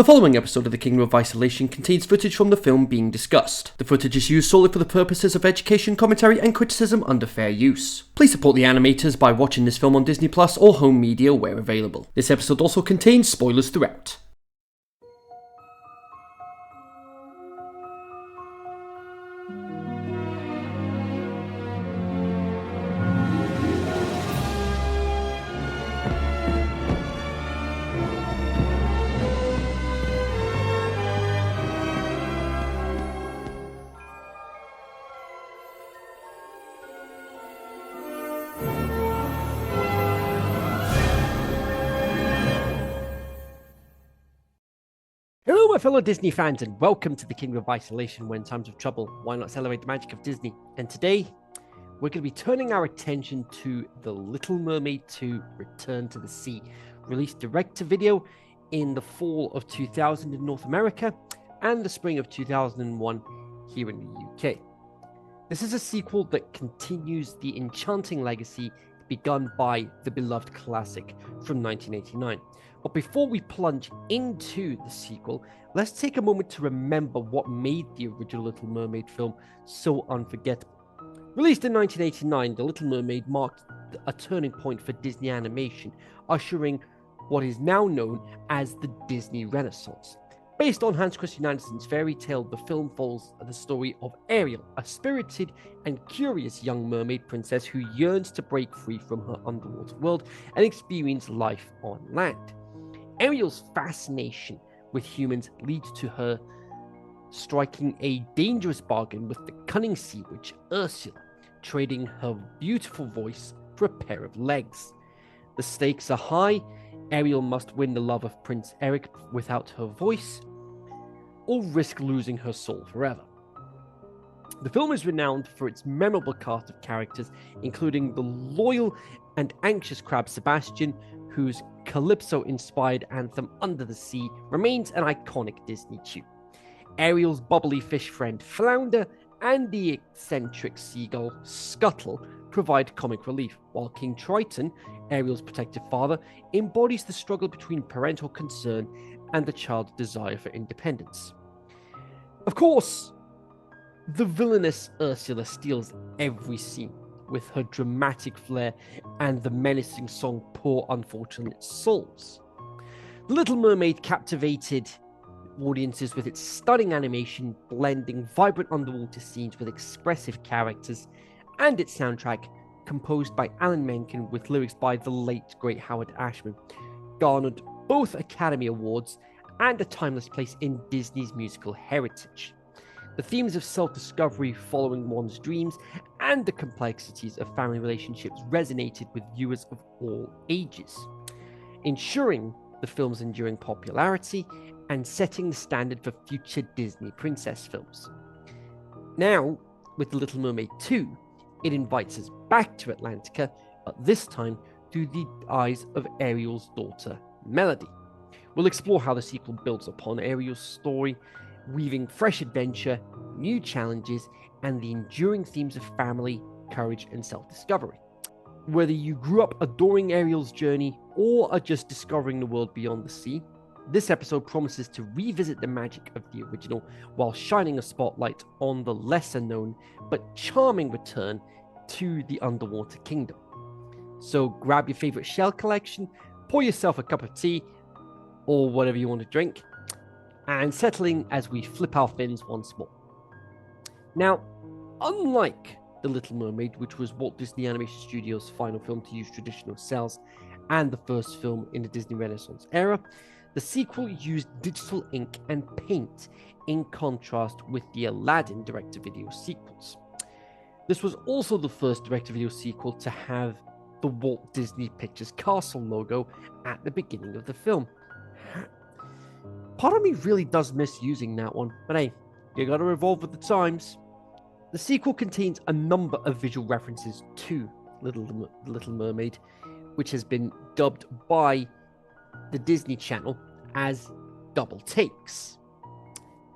The following episode of The Kingdom of Isolation contains footage from the film being discussed. The footage is used solely for the purposes of education, commentary, and criticism under fair use. Please support the animators by watching this film on Disney Plus or home media where available. This episode also contains spoilers throughout. Hello, my fellow Disney fans, and welcome to the Kingdom of Isolation, where in times of trouble, why not celebrate the magic of Disney? And today, we're going to be turning our attention to The Little Mermaid 2 Return to the Sea, released direct-to-video in the fall of 2000 in North America and the spring of 2001 here in the UK. This is a sequel that continues the enchanting legacy begun by the beloved classic from 1989. But before we plunge into the sequel, let's take a moment to remember what made the original Little Mermaid film so unforgettable. Released in 1989, The Little Mermaid marked a turning point for Disney animation, ushering what is now known as the Disney Renaissance. Based on Hans Christian Andersen's fairy tale, the film follows the story of Ariel, a spirited and curious young mermaid princess who yearns to break free from her underwater world and experience life on land. Ariel's fascination with humans leads to her striking a dangerous bargain with the cunning sea witch Ursula, trading her beautiful voice for a pair of legs. The stakes are high. Ariel must win the love of Prince Eric without her voice, or risk losing her soul forever. The film is renowned for its memorable cast of characters, including the loyal and anxious crab Sebastian, whose Calypso-inspired anthem Under the Sea remains an iconic Disney tune. Ariel's bubbly fish friend Flounder and the eccentric seagull Scuttle provide comic relief, while King Triton, Ariel's protective father, embodies the struggle between parental concern and the child's desire for independence. Of course, the villainous Ursula steals every scene with her dramatic flair and the menacing song Poor Unfortunate Souls. The Little Mermaid captivated audiences with its stunning animation, blending vibrant underwater scenes with expressive characters, and its soundtrack, composed by Alan Menken with lyrics by the late great Howard Ashman, garnered both Academy Awards and a timeless place in Disney's musical heritage. The themes of self-discovery following one's dreams and the complexities of family relationships resonated with viewers of all ages, ensuring the film's enduring popularity and setting the standard for future Disney princess films. Now, with The Little Mermaid 2, it invites us back to Atlantica, but this time through the eyes of Ariel's daughter, Melody. We'll explore how the sequel builds upon Ariel's story, weaving fresh adventure, new challenges, and the enduring themes of family, courage, and self-discovery. Whether you grew up adoring Ariel's journey or are just discovering the world beyond the sea, this episode promises to revisit the magic of the original while shining a spotlight on the lesser-known but charming return to the underwater kingdom. So grab your favorite shell collection, pour yourself a cup of tea, or whatever you want to drink, and settling as we flip our fins once more. Now, unlike The Little Mermaid, which was Walt Disney Animation Studios' final film to use traditional cells and the first film in the Disney Renaissance era, the sequel used digital ink and paint in contrast with the Aladdin direct-to-video sequels. This was also the first direct-to-video sequel to have the Walt Disney Pictures Castle logo at the beginning of the film. Part of me really does miss using that one, but hey, you gotta evolve with the times. The sequel contains a number of visual references to Little Mermaid, which has been dubbed by the Disney Channel as double takes.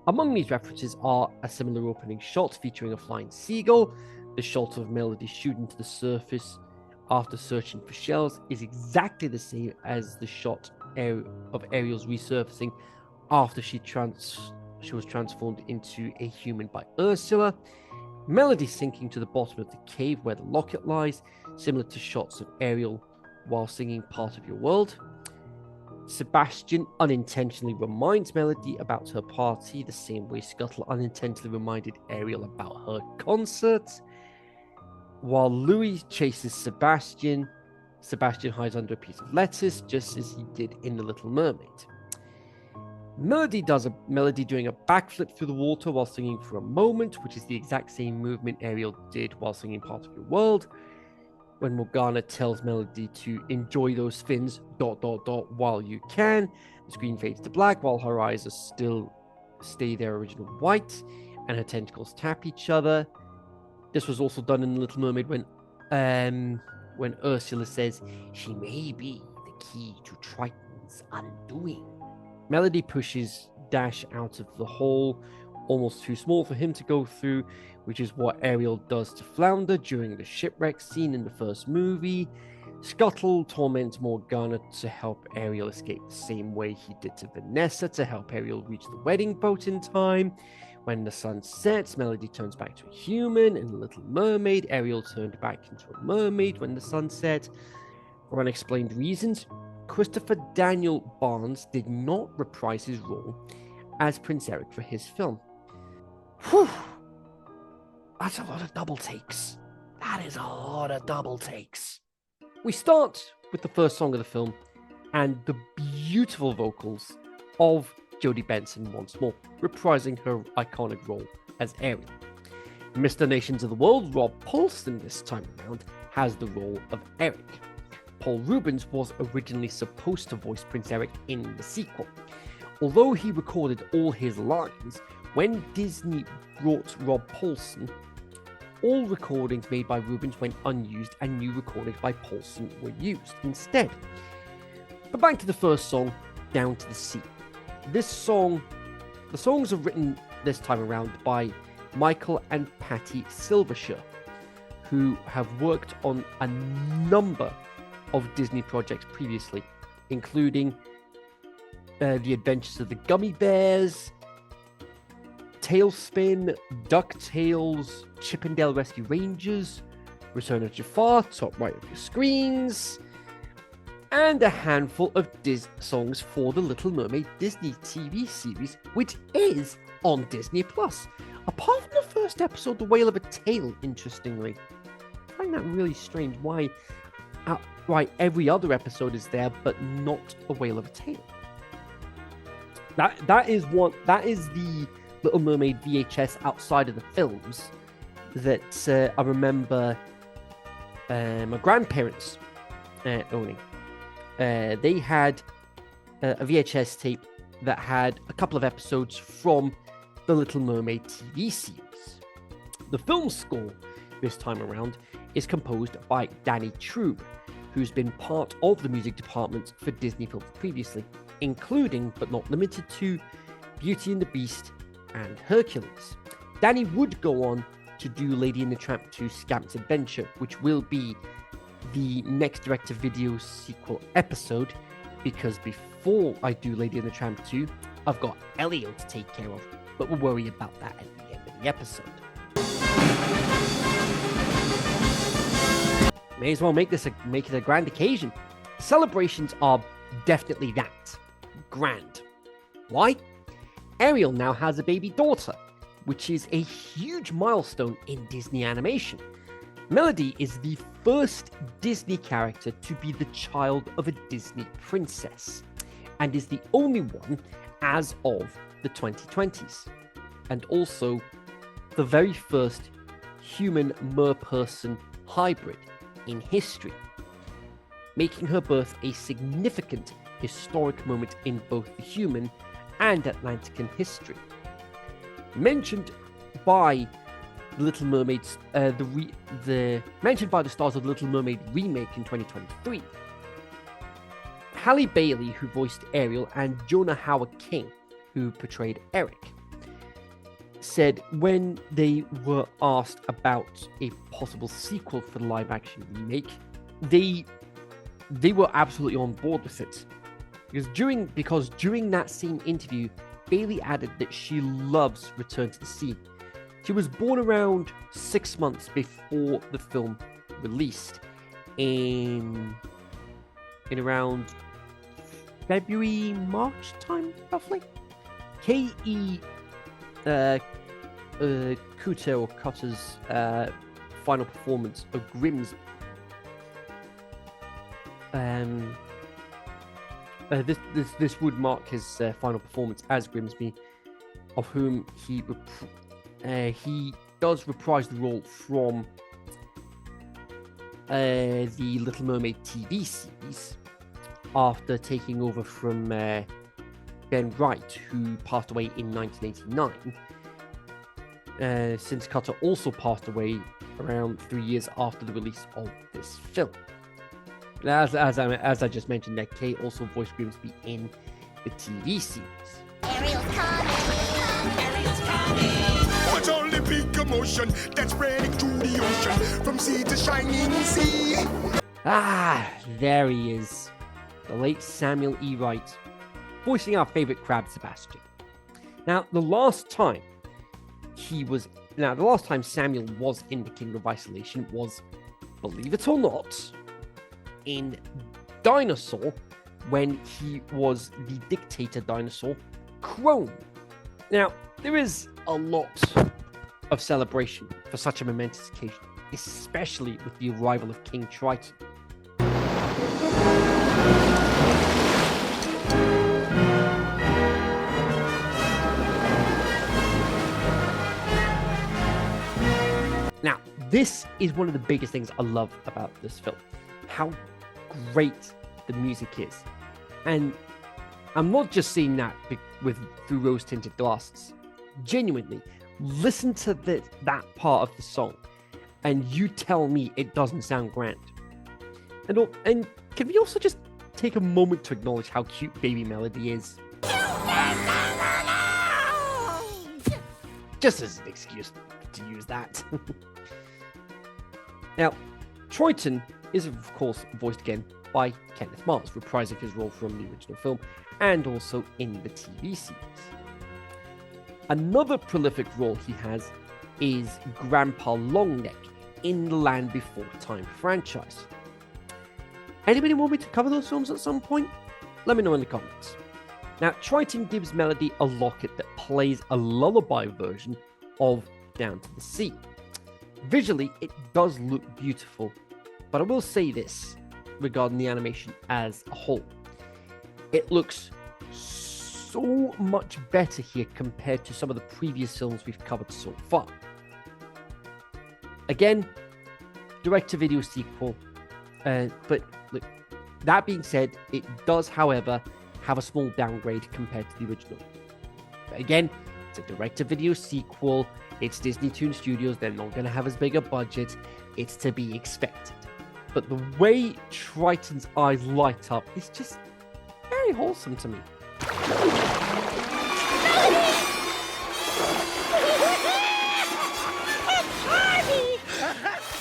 Among these references are a similar opening shot featuring a flying seagull. The shot of Melody shooting to the surface after searching for shells is exactly the same as the shot of Ariel's resurfacing after she was transformed into a human by Ursula. Melody sinking to the bottom of the cave where the locket lies, similar to shots of Ariel while singing Part of Your World. Sebastian unintentionally reminds Melody about her party, the same way Scuttle unintentionally reminded Ariel about her concert. While Louis chases Sebastian, Sebastian hides under a piece of lettuce, just as he did in The Little Mermaid. Melody doing a backflip through the water while singing For a Moment, which is the exact same movement Ariel did while singing Part of Your World. When Morgana tells Melody to enjoy those fins, ... while you can, the screen fades to black while her eyes stay their original white, and her tentacles tap each other. This was also done in The Little Mermaid when Ursula says she may be the key to Triton's undoing. Melody pushes Dash out of the hole, almost too small for him to go through, which is what Ariel does to Flounder during the shipwreck scene in the first movie. Scuttle torments Morgana to help Ariel escape the same way he did to Vanessa to help Ariel reach the wedding boat in time. When the sun sets, Melody turns back to a human. In The Little Mermaid, Ariel turned back into a mermaid when the sun set. For unexplained reasons, Christopher Daniel Barnes did not reprise his role as Prince Eric for his film. Whew! That's a lot of double takes. That is a lot of double takes. We start with the first song of the film and the beautiful vocals of Jodie Benson once more, reprising her iconic role as Ariel. Mr. Nations of the World, Rob Paulsen this time around, has the role of Eric. Paul Rubens was originally supposed to voice Prince Eric in the sequel. Although he recorded all his lines, when Disney brought Rob Paulsen, all recordings made by Rubens went unused and new recordings by Paulsen were used instead. But back to the first song, Down to the Sea. The songs are written this time around by Michael and Patty Silvershire, who have worked on a number of Disney projects previously, including The Adventures of the Gummy Bears, Tailspin, DuckTales, Chip 'n Dale Rescue Rangers, Return of Jafar, top right of your screens, and a handful of songs for the Little Mermaid Disney TV series, which is on Disney+. Apart from the first episode, The Whale of a Tale, interestingly. I find that really strange why every other episode is there, but not A Whale of a Tale. That is the Little Mermaid VHS outside of the films that I remember my grandparents owning. They had a VHS tape that had a couple of episodes from the Little Mermaid TV series. The film score this time around is composed by Danny Trube, who's been part of the music department for Disney films previously, including but not limited to Beauty and the Beast and Hercules. Danny would go on to do Lady and the Tramp 2 Scamp's Adventure, which will be the next direct-to-video sequel episode, because before I do Lady and the Tramp 2, I've got Elio to take care of, but we'll worry about that at the end of the episode. May as well make it a grand occasion. Celebrations are definitely that. Grand. Why? Ariel now has a baby daughter, which is a huge milestone in Disney animation. Melody is the first Disney character to be the child of a Disney princess, and is the only one as of the 2020s, and also the very first human merperson hybrid in history, making her birth a significant historic moment in both the human and Atlantean history. Mentioned by the Little Mermaid's mentioned by the stars of the Little Mermaid remake in 2023. Halle Bailey, who voiced Ariel, and Jonah Hauer-King, who portrayed Eric, said when they were asked about a possible sequel for the live-action remake, they were absolutely on board with it. Because during that same interview, Bailey added that she loves Return to the Sea. She was born around 6 months before the film released in around February, March time, roughly. K.E. Cutter's final performance of Grimsby. This would mark his final performance as Grimsby, of whom he does reprise the role from the Little Mermaid TV series after taking over from Ben Wright, who passed away in 1989. Since Cutter also passed away around 3 years after the release of this film. As I just mentioned, that Kay also voiced Grimsby in the TV series. Ariel's coming. What's all the big commotion that's spreading through the ocean from sea to shining sea? There he is, the late Samuel E. Wright, voicing our favorite crab, Sebastian. Now, the last time Samuel was in the Kingdom of Isolation was, believe it or not, in Dinosaur, when he was the dictator dinosaur, Chrome. Now, there is a lot of celebration for such a momentous occasion, especially with the arrival of King Triton. Now, this is one of the biggest things I love about this film. How great the music is. And I'm not just saying that through rose-tinted glasses. Genuinely, listen to that part of the song, and you tell me it doesn't sound grand. And can we also just take a moment to acknowledge how cute Baby Melody is? Just as an excuse to use that. Now, Triton is, of course, voiced again by Kenneth Mars, reprising his role from the original film and also in the TV series. Another prolific role he has is Grandpa Longneck in the Land Before Time franchise. Anybody want me to cover those films at some point? Let me know in the comments. Now, Triton gives Melody a locket that plays a lullaby version of Down to the Sea. Visually, it does look beautiful, but I will say this regarding the animation as a whole. It looks so much better here compared to some of the previous films we've covered so far. Again, direct-to-video sequel, but look, that being said, it does, however, have a small downgrade compared to the original. But again, it's a direct-to-video sequel, it's Disney Toon Studios, they're not going to have as big a budget, it's to be expected. But the way Triton's eyes light up is just very wholesome to me.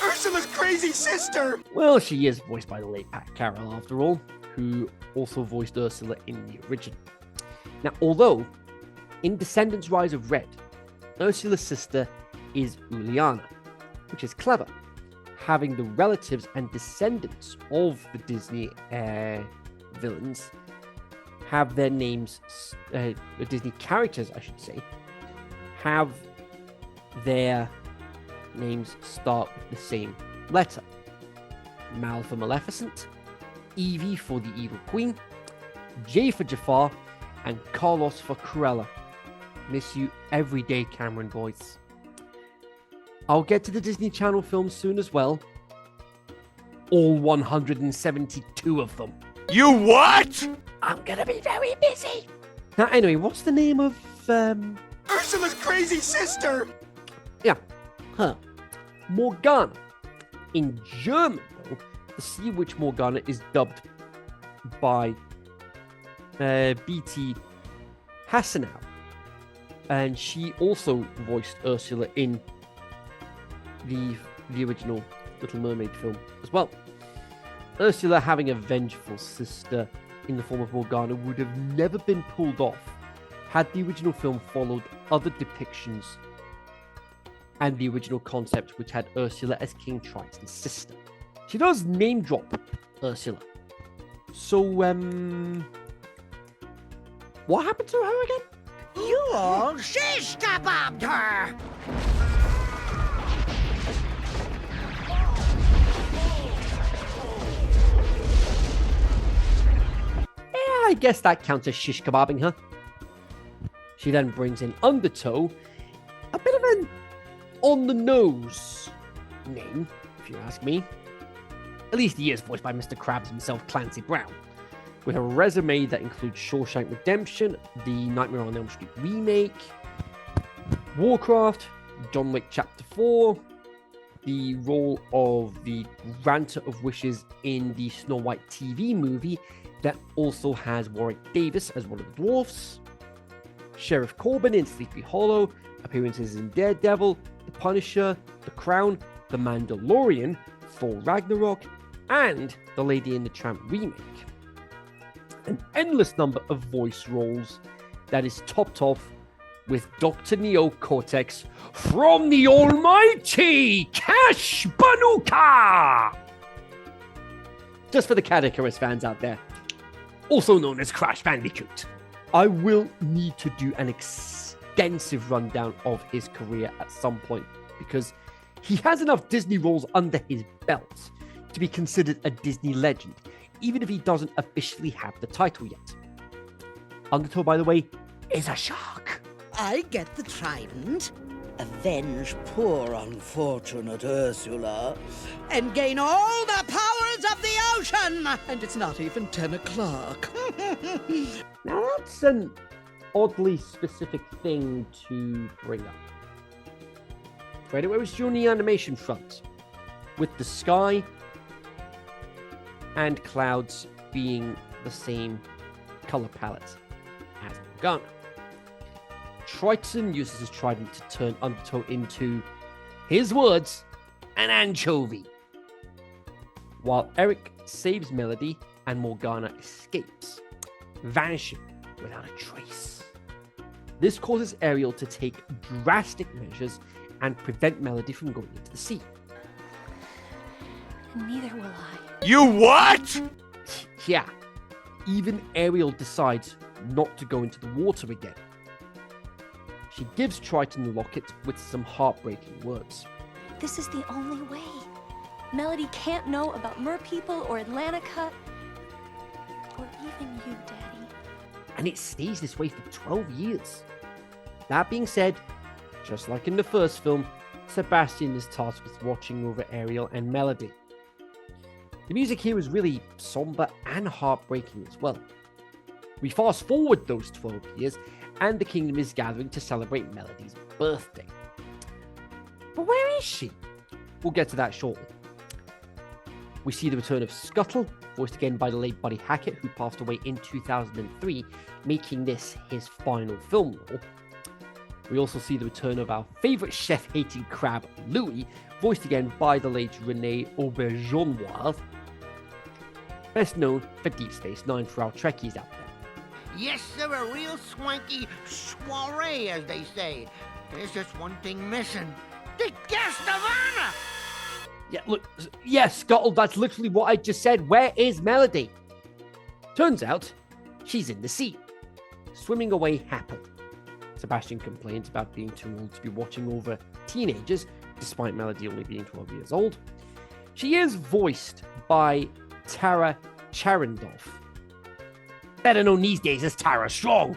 Ursula's crazy sister! Well, she is voiced by the late Pat Carroll, after all, who also voiced Ursula in the original. Now, although in Descendants Rise of Red, Ursula's sister is Uliana, which is clever, having the relatives and descendants of the Disney villains have their names, the Disney characters, I should say, have their names start with the same letter. Mal for Maleficent, Evie for the Evil Queen, J for Jafar, and Carlos for Cruella. Miss you every day, Cameron boys. I'll get to the Disney Channel films soon as well. All 172 of them. You what? I'm gonna be very busy. Now, anyway, what's the name of, Ursula's crazy sister! Yeah, her. Morgana. In German, though, the Sea Witch Morgana is dubbed by B.T. Hasanow. And she also voiced Ursula in the original Little Mermaid film as well. Ursula, having a vengeful sister, in the form of Morgana would have never been pulled off had the original film followed other depictions and the original concept, which had Ursula as King Triton's sister. She does name drop Ursula. So, what happened to her again? You all shish kebabbed her! Yeah, I guess that counts as shish kebabbing her. She then brings in Undertow, a bit of an on-the-nose name, if you ask me. At least he is voiced by Mr. Krabs himself, Clancy Brown, with a resume that includes Shawshank Redemption, the Nightmare on Elm Street remake, Warcraft, John Wick Chapter 4, the role of the Granter of Wishes in the Snow White TV movie that also has Warwick Davis as one of the dwarfs, Sheriff Corbin in Sleepy Hollow, appearances in Daredevil, The Punisher, The Crown, The Mandalorian, Thor Ragnarok, and The Lady and the Tramp remake. An endless number of voice roles that is topped off with Dr. Neo Cortex from the almighty Cash Banuka! Just for the Cat Icarus fans out there, also known as Crash Bandicoot. I will need to do an extensive rundown of his career at some point because he has enough Disney roles under his belt to be considered a Disney legend, even if he doesn't officially have the title yet. Undertow, by the way, is a shark. I get the trident, avenge poor unfortunate Ursula, and gain all the powers of the ocean! And it's not even 10 o'clock. Now that's an oddly specific thing to bring up. Credit where it's due on the animation front, with the sky and clouds being the same color palette as Morgana. Triton uses his trident to turn Undertow into, his words, an anchovy. While Eric saves Melody and Morgana escapes, vanishing without a trace. This causes Ariel to take drastic measures and prevent Melody from going into the sea. Neither will I. You what? Yeah, even Ariel decides not to go into the water again. She gives Triton the locket with some heartbreaking words. This is the only way. Melody can't know about merpeople or Atlantica, or even you, Daddy. And it stays this way for 12 years. That being said, just like in the first film, Sebastian is tasked with watching over Ariel and Melody. The music here is really somber and heartbreaking as well. We fast forward those 12 years, and the kingdom is gathering to celebrate Melody's birthday. But where is she? We'll get to that shortly. We see the return of Scuttle, voiced again by the late Buddy Hackett, who passed away in 2003, making this his final film role. We also see the return of our favourite chef-hating crab, Louis, voiced again by the late Renee Auberjonois, best known for Deep Space Nine for our Trekkies out there. Yes, sir, a real swanky soiree, as they say. There's just one thing missing. The guest of honor! Yeah, look, yes, Scuttle, that's literally what I just said. Where is Melody? Turns out, she's in the sea, swimming away happily. Sebastian complains about being too old to be watching over teenagers, despite Melody only being 12 years old. She is voiced by Tara Charendoff, better known these days as Tara Strong.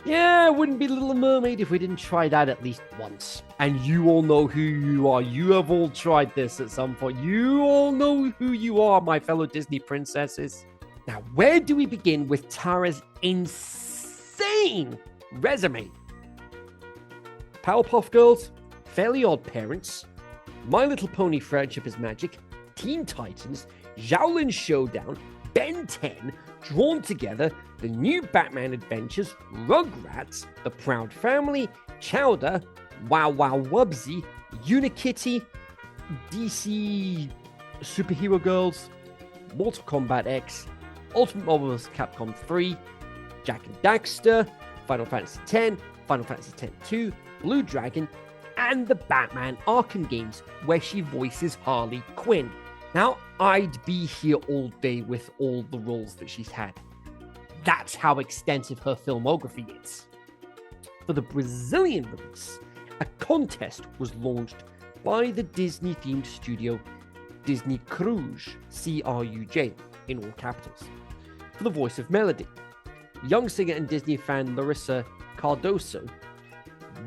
Yeah, it wouldn't be Little Mermaid if we didn't try that at least once. And you all know who you are. You have all tried this at some point. You all know who you are, my fellow Disney princesses. Now, where do we begin with Tara's insane resume? Powerpuff Girls, Fairly Odd Parents, My Little Pony Friendship is Magic, Teen Titans, Shaolin Showdown, Ben 10, Drawn Together, The New Batman Adventures, Rugrats, The Proud Family, Chowder, Wow Wow Wubsy, Unikitty, DC Superhero Girls, Mortal Kombat X, Ultimate Marvel vs. Capcom 3, Jak and Daxter, Final Fantasy X, Final Fantasy X-2, Blue Dragon, and the Batman Arkham games, where she voices Harley Quinn. Now, I'd be here all day with all the roles that she's had. That's how extensive her filmography is. For the Brazilian release, a contest was launched by the Disney-themed studio Disney Cruz, C-R-U-J, in all capitals, for the voice of Melody. Young singer and Disney fan Larissa Cardoso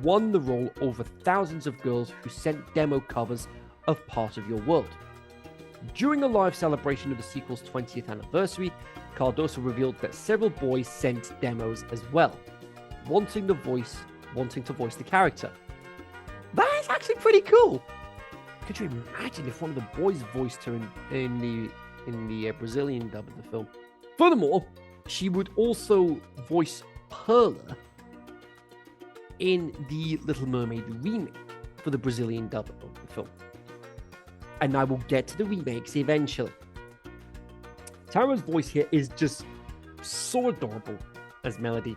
won the role over thousands of girls who sent demo covers of Part of Your World. During a live celebration of the sequel's 20th anniversary, Cardoso revealed that several boys sent demos as well, wanting to voice the character. That's actually pretty cool. Could you imagine if one of the boys voiced her in the Brazilian dub of the film? Furthermore, she would also voice Perla in the Little Mermaid remake for the Brazilian dub of the film. And I will get to the remakes eventually. Tara's voice here is just so adorable as Melody,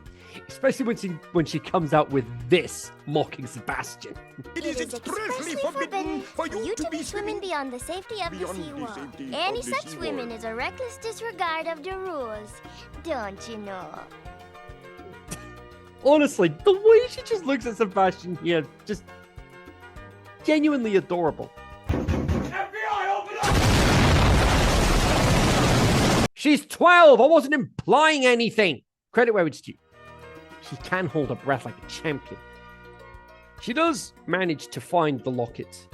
especially when she comes out with this mocking Sebastian. It is expressly forbidden for you to be swimming beyond the safety of the seawall. Any such swimming is a reckless disregard of the rules. Don't you know? Honestly, the way she just looks at Sebastian here, just genuinely adorable. FBI, open up! She's 12! I wasn't implying anything! Credit where it's due. She can hold her breath like a champion. She does manage to find the locket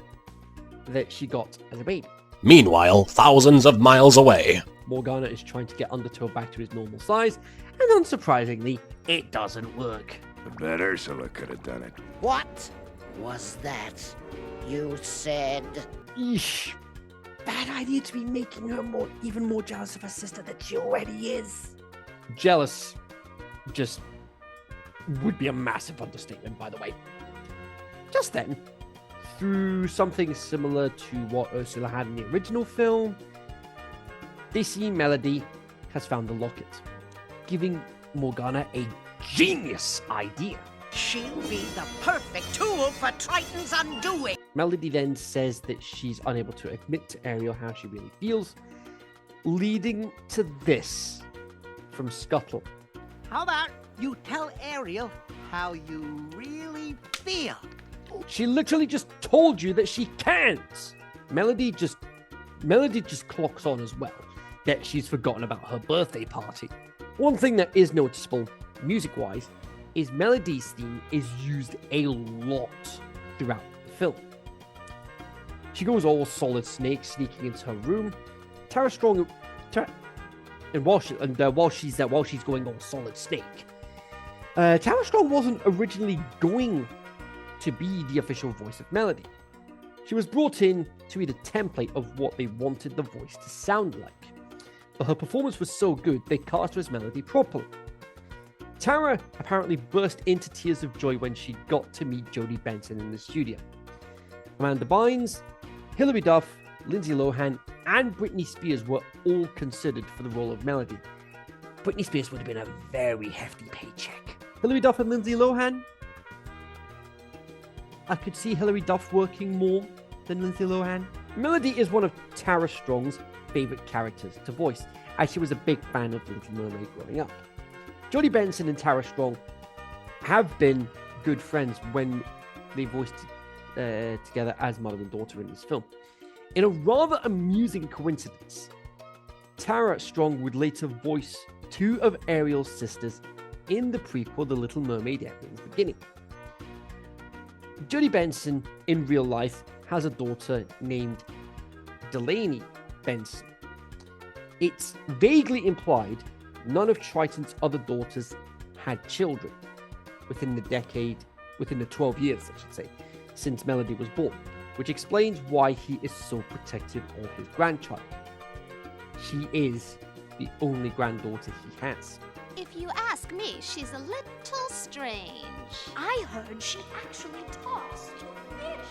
that she got as a baby. Meanwhile, thousands of miles away. Morgana is trying to get Undertow back to his normal size, and unsurprisingly, it doesn't work. I bet Ursula could have done it. What was that you said? Eesh. Bad idea to be making her even more jealous of her sister than she already is. Jealous just would be a massive understatement, by the way. Just then, through something similar to what Ursula had in the original film, they see Melody has found the locket, giving Morgana a genius idea. She'll be the perfect tool for Triton's undoing. Melody then says that she's unable to admit to Ariel how she really feels, leading to this from Scuttle. How about you tell Ariel how you really feel? She literally just told you that she can't. Melody just clocks on as well that she's forgotten about her birthday party. One thing that is noticeable, music-wise, is Melody's theme is used a lot throughout the film. She goes all Solid Snake, sneaking into her room. Tara Strong, while she's going all Solid Snake, Tara Strong wasn't originally going to be the official voice of Melody. She was brought in to be the template of what they wanted the voice to sound like. But her performance was so good, they cast her as Melody properly. Tara apparently burst into tears of joy when she got to meet Jodie Benson in the studio. Amanda Bynes, Hilary Duff, Lindsay Lohan, and Britney Spears were all considered for the role of Melody. Britney Spears would have been a very hefty paycheck. Hilary Duff and Lindsay Lohan? I could see Hilary Duff working more than Lindsay Lohan. Melody is one of Tara Strong's favourite characters to voice, as she was a big fan of Little Mermaid growing up. Jodie Benson and Tara Strong have been good friends when they voiced together as mother and daughter in this film. In a rather amusing coincidence, Tara Strong would later voice two of Ariel's sisters in the prequel The Little Mermaid Ariel's Beginning. Jodie Benson, in real life, has a daughter named Delaney Benson. It's vaguely implied none of Triton's other daughters had children within the 12 years, I should say, since Melody was born, which explains why he is so protective of his grandchild. She is the only granddaughter he has. If If you ask me, she's a little strange. I heard she actually talks to fish.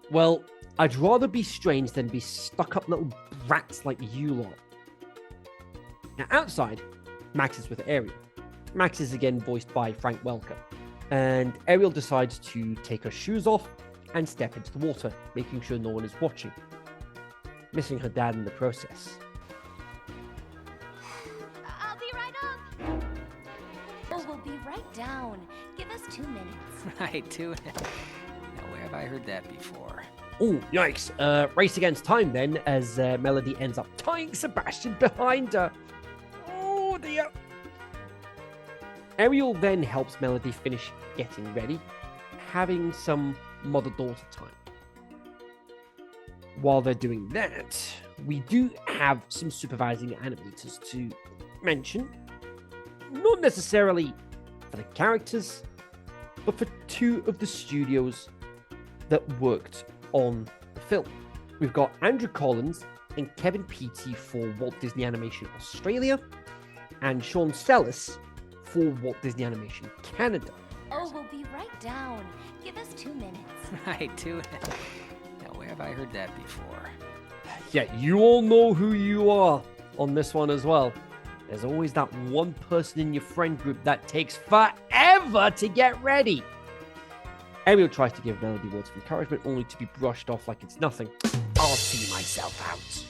Well, I'd rather be strange than be stuck-up little brats like you lot. Now, outside, Max is with Ariel. Max is again voiced by Frank Welker. And Ariel decides to take her shoes off and step into the water, making sure no one is watching. Missing her dad in the process. I'll be right up. Oh, we'll be right down. Give us 2 minutes. Right, 2 minutes. Now, where have I heard that before? Oh, yikes. Race against time then, as Melody ends up tying Sebastian behind her. Oh, dear. Ariel then helps Melody finish getting ready, having some mother-daughter time. While they're doing that, we do have some supervising animators to mention. Not necessarily for the characters, but for 2 of the studios that worked on the film. We've got Andrew Collins and Kevin Peaty for Walt Disney Animation Australia, and Sean Sellis for Walt Disney Animation Canada. Oh, we'll be right down. Give us 2 minutes. Right, 2 minutes. Now, where have I heard that before? Yeah, you all know who you are on this one as well. There's always that one person in your friend group that takes forever to get ready. Ariel tries to give Melody words of encouragement, only to be brushed off like it's nothing. I'll see myself out.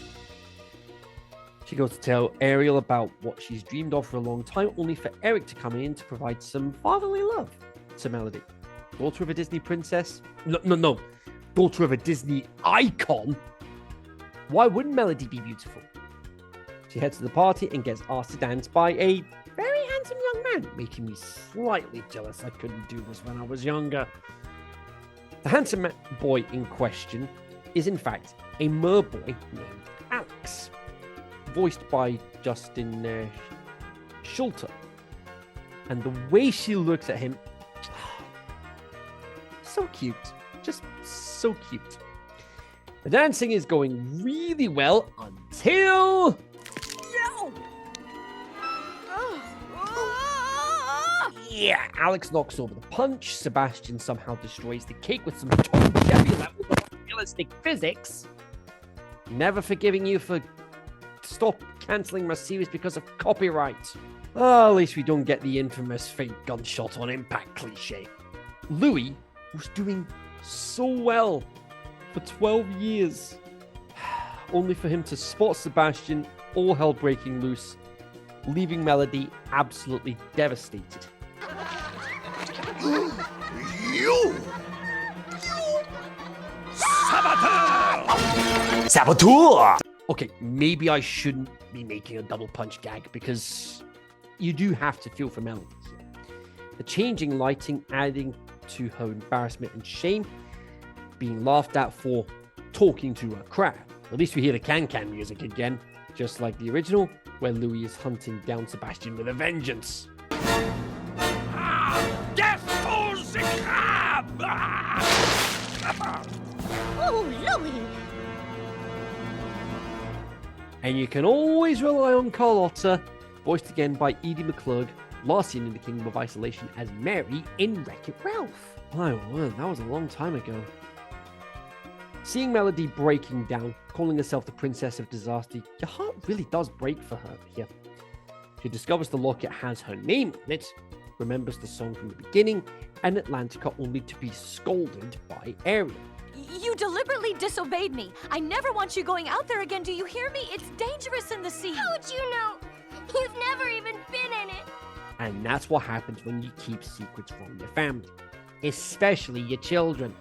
She goes to tell Ariel about what she's dreamed of for a long time, only for Eric to come in to provide some fatherly love to Melody. Daughter of a Disney princess? No. Daughter of a Disney icon? Why wouldn't Melody be beautiful? She heads to the party and gets asked to dance by a very handsome young man, making me slightly jealous. I couldn't do this when I was younger. The handsome boy in question is in fact a merboy named Alex, voiced by Justin Schulter. And the way she looks at him, so cute. Just so cute. The dancing is going really well until... No! Yeah, Alex knocks over the punch. Sebastian somehow destroys the cake with some Tom Jerry level of realistic physics. Never forgiving you for stop cancelling my series because of copyright. Oh, at least we don't get the infamous fake gunshot on impact cliche. Louis was doing so well for 12 years, only for him to spot Sebastian, all hell breaking loose, leaving Melody absolutely devastated. You! Saboteur! Okay, maybe I shouldn't be making a double punch gag because you do have to feel for Melody here. The changing lighting adding to her embarrassment and shame, being laughed at for talking to a crowd. At least we hear the can-can music again, just like the original, where Louis is hunting down Sebastian with a vengeance. Death to the crab! Oh, Louis! And you can always rely on Carlotta, voiced again by Edie McClurg, last seen in The Kingdom of Isolation as Mary in Wreck-It Ralph. My word, that was a long time ago. Seeing Melody breaking down, calling herself the Princess of Disaster, your heart really does break for her here. She discovers the locket has her name on it, remembers the song from the beginning, and Atlantica only to be scolded by Ariel. You deliberately disobeyed me. I never want you going out there again. Do you hear me? It's dangerous in the sea. How'd you know? You've never even been in it. And that's what happens when you keep secrets from your family, especially your children.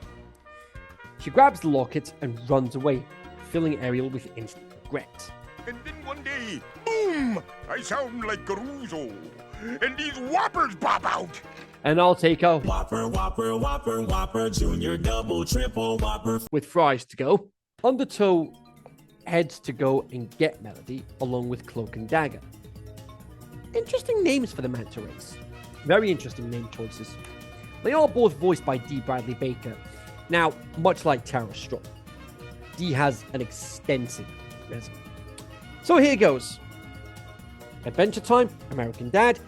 She grabs the locket and runs away, filling Ariel with instant regret. And then one day, boom! I sound like Caruso. And these whoppers pop out. And I'll take a Whopper, Whopper, Whopper, Whopper, Junior, Double, Triple, Whopper. with fries to go. Undertow heads to go and get Melody, along with Cloak and Dagger. Interesting names for the manta rays. Very interesting name choices. They are both voiced by D. Bradley Baker. Now, much like Tara Strong, D has an extensive resume. So here goes. Adventure Time, American Dad,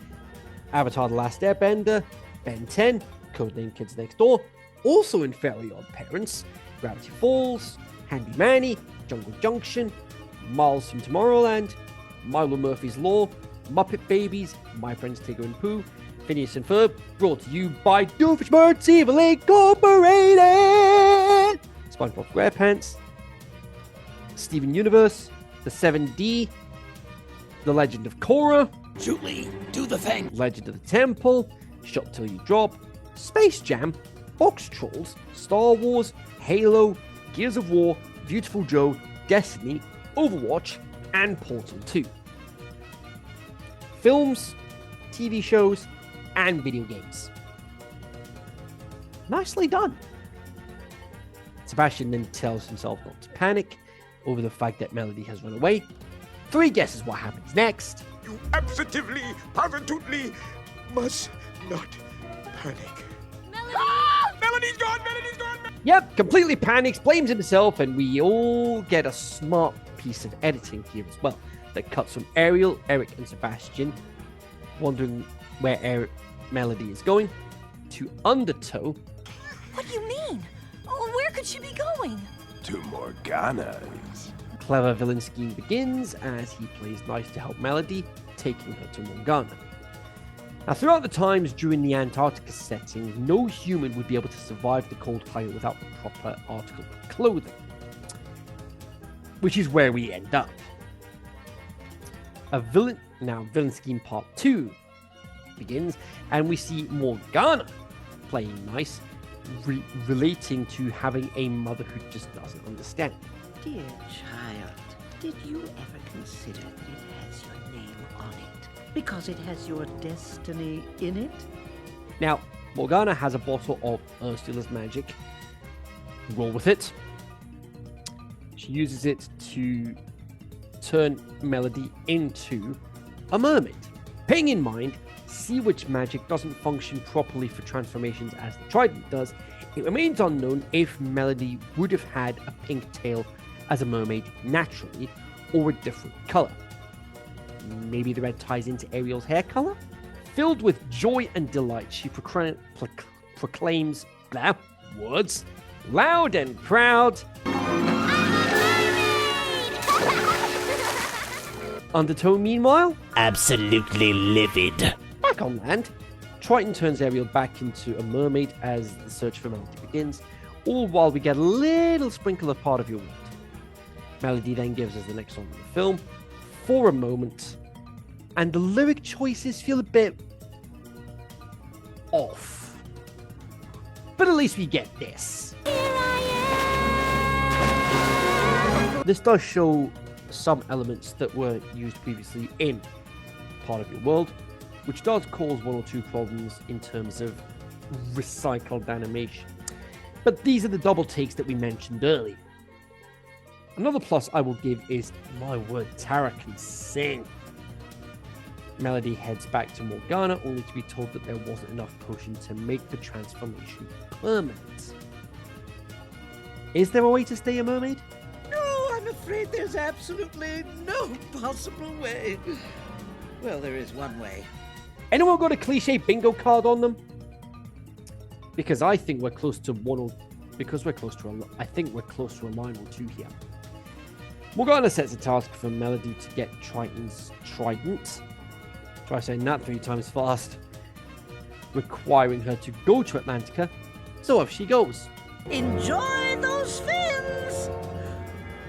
Avatar The Last Airbender, Ben 10, Codename Kids Next Door, also in Fairly Odd Parents, Gravity Falls, Handy Manny, Jungle Junction, Miles from Tomorrowland, Milo Murphy's Law, Muppet Babies, My Friends Tigger and Pooh, Phineas and Ferb, brought to you by Doofenshmirtz Evil Incorporated, SpongeBob SquarePants, Steven Universe, The 7D, The Legend of Korra, Julie, do the thing. Legend of the Temple, Shot Till You Drop, Space Jam, Box Trolls, Star Wars, Halo, Gears of War, Beautiful Joe, Destiny, Overwatch, and Portal 2. Films, TV shows, and video games. Nicely done. Sebastian then tells himself not to panic over the fact that Melody has run away. 3 guesses what happens next. You absolutely, positively must not panic. Melody! Ah! Melody's gone! Melody's gone! Yep, completely panics, blames himself, and we all get a smart piece of editing here as well that cuts from Ariel, Eric, and Sebastian wondering where Melody is going, to Undertow. What do you mean? Oh, where could she be going? To Morgana's. Clever villain scheme begins as he plays nice to help Melody, taking her to Morgana. Now, throughout the times during the Antarctica setting, no human would be able to survive the cold climate without the proper article of clothing, which is where we end up. Villain scheme part 2 begins, and we see Morgana playing nice, relating to having a mother who just doesn't understand. Dear child, did you ever consider that it has your name on it? Because it has your destiny in it? Now, Morgana has a bottle of Ursula's magic. Roll with it. She uses it to turn Melody into a mermaid. Bearing in mind, sea witch magic doesn't function properly for transformations as the trident does, it remains unknown if Melody would have had a pink tail as a mermaid naturally, or a different color. Maybe the red ties into Ariel's hair color? Filled with joy and delight, she proclaims words loud and proud. Undertow, meanwhile, absolutely livid. Back on land, Triton turns Ariel back into a mermaid as the search for Melody begins, all while we get a little sprinkle of Part of Your World. Melody then gives us the next song in the film, For a Moment, and the lyric choices feel a bit off. But at least we get this. This does show some elements that were used previously in Part of Your World, which does cause 1 or 2 problems in terms of recycled animation. But these are the double takes that we mentioned earlier. Another plus I will give is, my word, Tara can sing. Melody heads back to Morgana, only to be told that there wasn't enough potion to make the transformation permanent. Is there a way to stay a mermaid? No, I'm afraid there's absolutely no possible way. Well, there is one way. Anyone got a cliche bingo card on them? Because I think we're close to I think we're close to a line or two here. Morgana sets a task for Melody to get Triton's trident. Try saying that 3 times fast. Requiring her to go to Atlantica. So off she goes. Enjoy those fins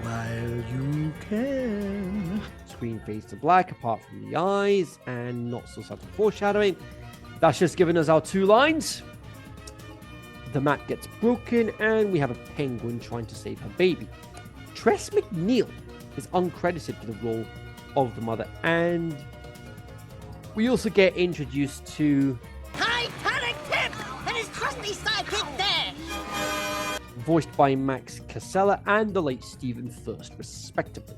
while you can. Screen fades to black apart from the eyes and not so subtle foreshadowing. That's just giving us our 2 lines. The mat gets broken and we have a penguin trying to save her baby. Tress MacNeille is uncredited for the role of the mother, and we also get introduced to Titanic Tip and his trusty sidekick there. Voiced by Max Casella and the late Stephen Thirst, respectively.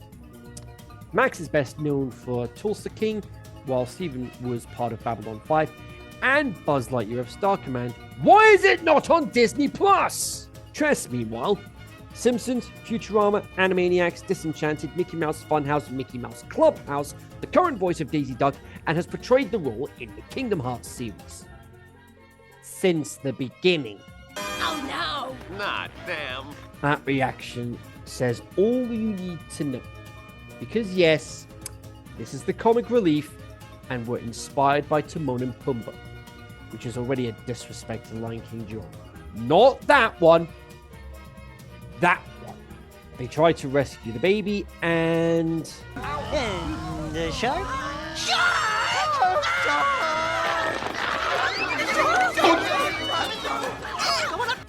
Max is best known for Tulsa King, while Stephen was part of Babylon 5 and Buzz Lightyear of Star Command. Why is it not on Disney Plus? Tress, meanwhile, Simpsons, Futurama, Animaniacs, Disenchanted, Mickey Mouse Funhouse, Mickey Mouse Clubhouse, the current voice of Daisy Duck and has portrayed the role in the Kingdom Hearts series since the beginning. Oh no! Not them. That reaction says all you need to know. Because yes, this is the comic relief, and we're inspired by Timon and Pumbaa, which is already a disrespect to Lion King John. Not that one. That one. They try to rescue the baby, and... The shark?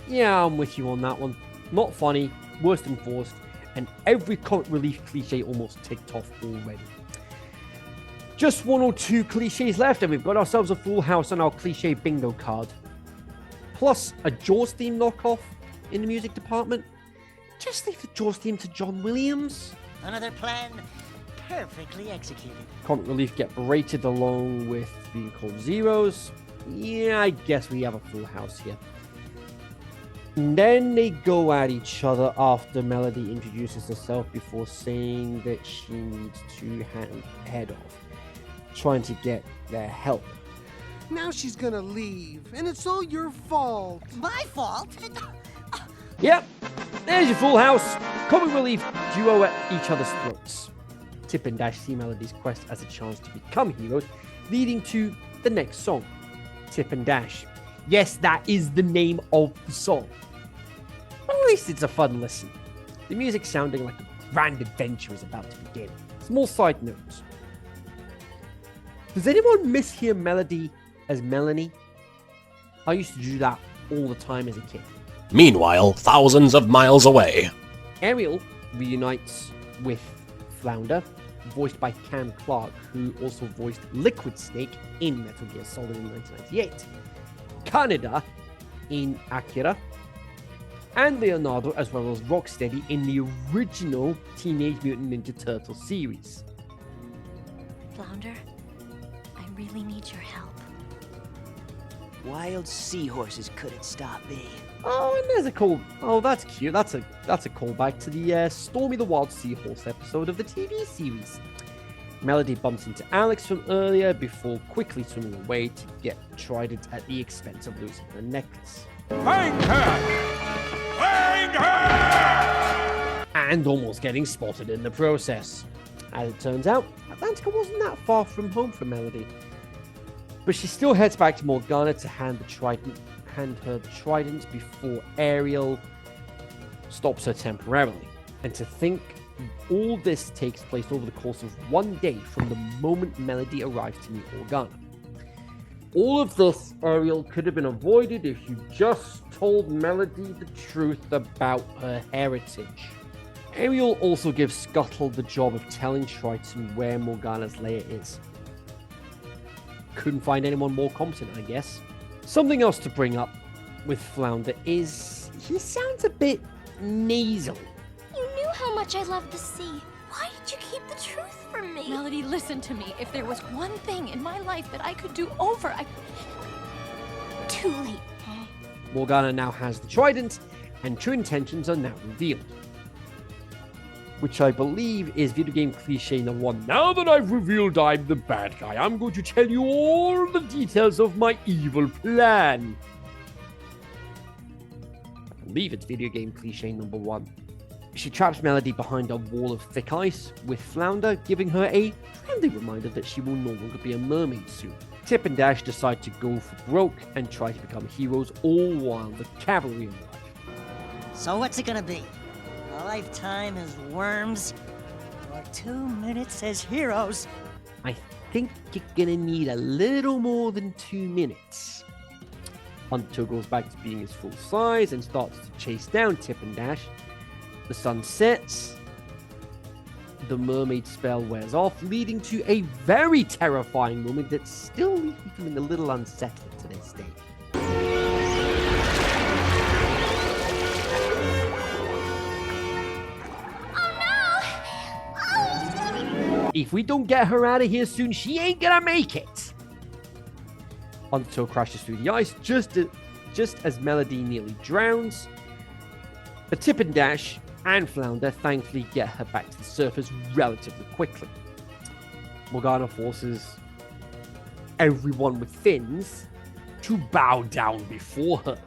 Yeah, I'm with you on that one. Not funny, worse than forced, and every comic relief cliche almost ticked off already. Just one or two cliches left, and we've got ourselves a full house on our cliche bingo card. Plus, a Jaws theme knockoff in the music department. Just leave the Jaws theme to John Williams. Another plan perfectly executed. Comic relief get berated along with being called zeros. Yeah, I guess we have a full house here. And then they go at each other after Melody introduces herself before saying that she needs to head off, trying to get their help. Now she's gonna leave, and it's all your fault. My fault? Yep, there's your full house. Comic relief duo at each other's throats. Tip and Dash see Melody's quest as a chance to become heroes, leading to the next song, Tip and Dash. Yes, that is the name of the song. But at least it's a fun listen. The music sounding like a grand adventure is about to begin. Small side notes. Does anyone mishear Melody as Melanie? I used to do that all the time as a kid. Meanwhile, thousands of miles away. Ariel reunites with Flounder, voiced by Cam Clark, who also voiced Liquid Snake in Metal Gear Solid in 1998. Kaneda in Akira, and Leonardo as well as Rocksteady in the original Teenage Mutant Ninja Turtle series. Flounder, I really need your help. Wild seahorses couldn't stop me. Oh, and there's a call. Oh, that's cute. That's a callback to the Stormy the Wild Seahorse episode of the TV series. Melody bumps into Alex from earlier before quickly swimming away to get Trident at the expense of losing her necklace. Hang her! Hang her! And almost getting spotted in the process. As it turns out, Atlantica wasn't that far from home for Melody. But she still heads back to Morgana to hand her the trident before Ariel stops her temporarily. And to think all this takes place over the course of one day from the moment Melody arrives to meet Morgana. All of this, Ariel, could have been avoided if you just told Melody the truth about her heritage. Ariel also gives Scuttle the job of telling Triton where Morgana's lair is. Couldn't find anyone more competent, I guess. Something else to bring up with Flounder is he sounds a bit nasal. You knew how much I loved the sea. Why did you keep the truth from me? Melody, listen to me. If there was one thing in my life that I could do over, Too late. Morgana now has the trident, and true intentions are now revealed. Which I believe is video game cliche number one. Now that I've revealed I'm the bad guy, I'm going to tell you all the details of my evil plan. I believe it's video game cliche number one. She traps Melody behind a wall of thick ice, with Flounder giving her a friendly reminder that she will no longer be a mermaid soon. Tip and Dash decide to go for broke and try to become heroes, all while the cavalry arrive. So what's it gonna be? A lifetime as worms? Or 2 minutes as heroes? I think you're gonna need a little more than 2 minutes. Hunter goes back to being his full size and starts to chase down Tip and Dash. The sun sets. The mermaid spell wears off, leading to a very terrifying moment that still leaves me feeling a little unsettling to this day. If we don't get her out of here soon, she ain't gonna make it! Undertow crashes through the ice just as Melody nearly drowns. But Tip and Dash and Flounder thankfully get her back to the surface relatively quickly. Morgana forces everyone with fins to bow down before her,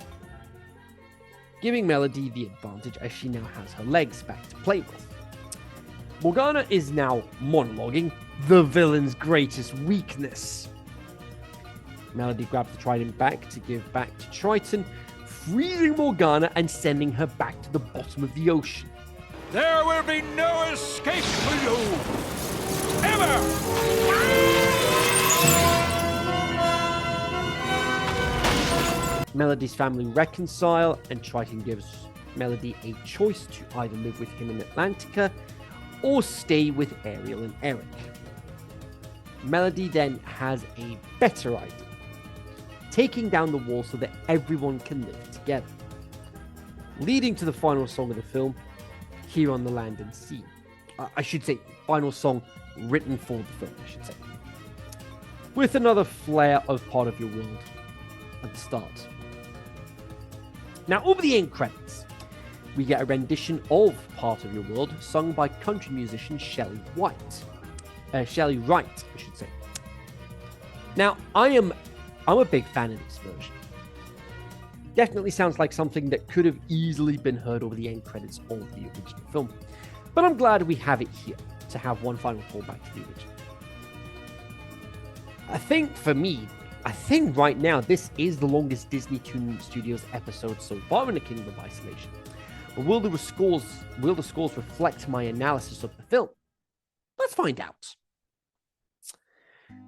giving Melody the advantage as she now has her legs back to play with. Morgana is now monologuing the villain's greatest weakness. Melody grabs the trident back to give back to Triton, freezing Morgana and sending her back to the bottom of the ocean. There will be no escape for you! Ever! Melody's family reconcile, and Triton gives Melody a choice to either live with him in Atlantica or stay with Ariel and Eric. Melody then has a better idea, taking down the wall so that everyone can live together, leading to the final song of the film, Here on the Land and Sea. I should say, final song written for the film, I should say. With another flare of Part of Your World at the start. Now, over the end credits, we get a rendition of Part of Your World sung by country musician Shelley Wright, I should say. Now, I'm a big fan of this version. Definitely sounds like something that could have easily been heard over the end credits of the original film. But I'm glad we have it here to have one final callback to the original. I think right now this is the longest Disney Toon Studios episode so far in the Kingdom of Isolation. But will the scores reflect my analysis of the film? Let's find out.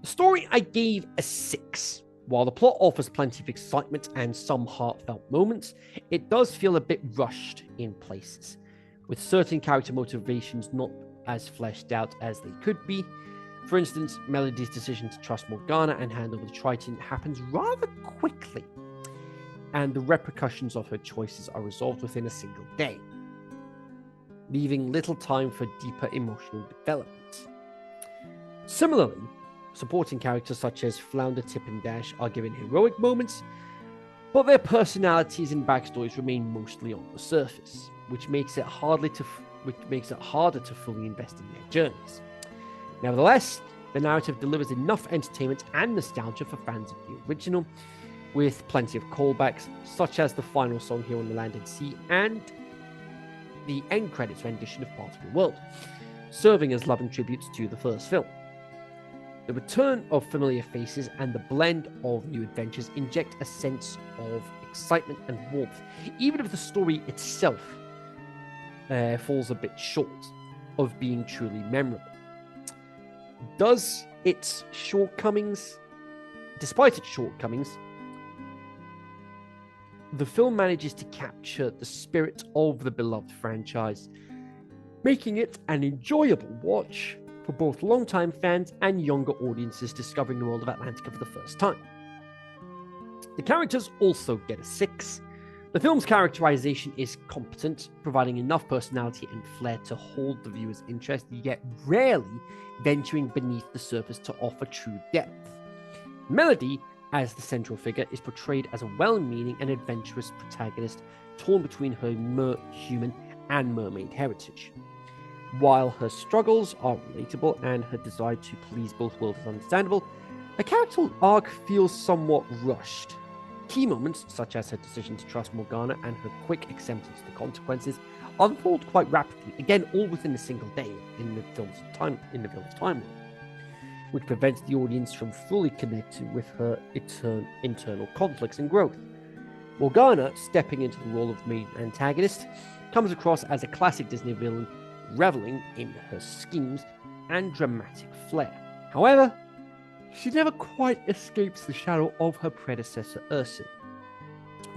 The story I gave a 6. While the plot offers plenty of excitement and some heartfelt moments, it does feel a bit rushed in places, with certain character motivations not as fleshed out as they could be. For instance, Melody's decision to trust Morgana and hand over the Triton happens rather quickly, and the repercussions of her choices are resolved within a single day, leaving little time for deeper emotional development. Similarly, supporting characters such as Flounder, Tip, and Dash are given heroic moments, but their personalities and backstories remain mostly on the surface, which makes it harder to fully invest in their journeys. Nevertheless, the narrative delivers enough entertainment and nostalgia for fans of the original, with plenty of callbacks, such as the final song Here on the Land and Sea and the end credits rendition of Part of the World, serving as loving tributes to the first film. The return of familiar faces and the blend of new adventures inject a sense of excitement and warmth, even if the story itself falls a bit short of being truly memorable. Despite its shortcomings, the film manages to capture the spirit of the beloved franchise, making it an enjoyable watch for both longtime fans and younger audiences discovering the world of Atlantica for the first time. The characters also get a 6. The film's characterization is competent, providing enough personality and flair to hold the viewer's interest, yet rarely venturing beneath the surface to offer true depth. Melody, as the central figure, is portrayed as a well-meaning and adventurous protagonist torn between her human and mermaid heritage. While her struggles are relatable and her desire to please both worlds is understandable, her character arc feels somewhat rushed. Key moments, such as her decision to trust Morgana and her quick acceptance of the consequences, unfold quite rapidly, again all within a single day in the film's timeline, which prevents the audience from fully connecting with her internal conflicts and growth. Morgana, stepping into the role of main antagonist, comes across as a classic Disney villain, reveling in her schemes and dramatic flair. However, she never quite escapes the shadow of her predecessor Ursula.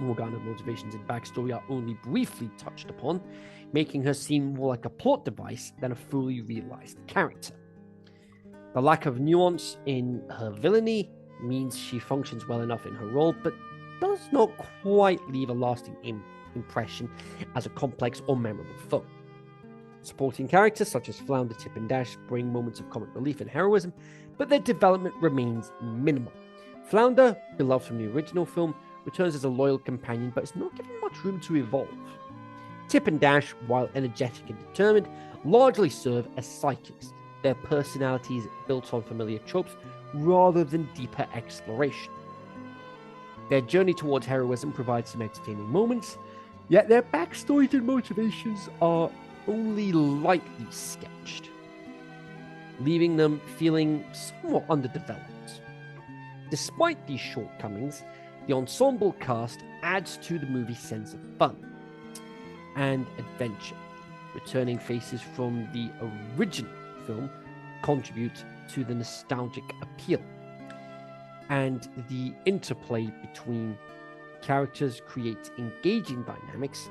Morgana's motivations and backstory are only briefly touched upon, making her seem more like a plot device than a fully realized character. The lack of nuance in her villainy means she functions well enough in her role, but does not quite leave a lasting impression as a complex or memorable foe. Supporting characters such as Flounder, Tip, and Dash bring moments of comic relief and heroism, but their development remains minimal. Flounder, beloved from the original film, returns as a loyal companion, but is not given much room to evolve. Tip and Dash, while energetic and determined, largely serve as sidekicks, their personalities built on familiar tropes rather than deeper exploration. Their journey towards heroism provides some entertaining moments, yet their backstories and motivations are only lightly sketched, leaving them feeling somewhat underdeveloped. Despite these shortcomings, the ensemble cast adds to the movie's sense of fun and adventure. Returning faces from the original film contribute to the nostalgic appeal, and the interplay between characters creates engaging dynamics,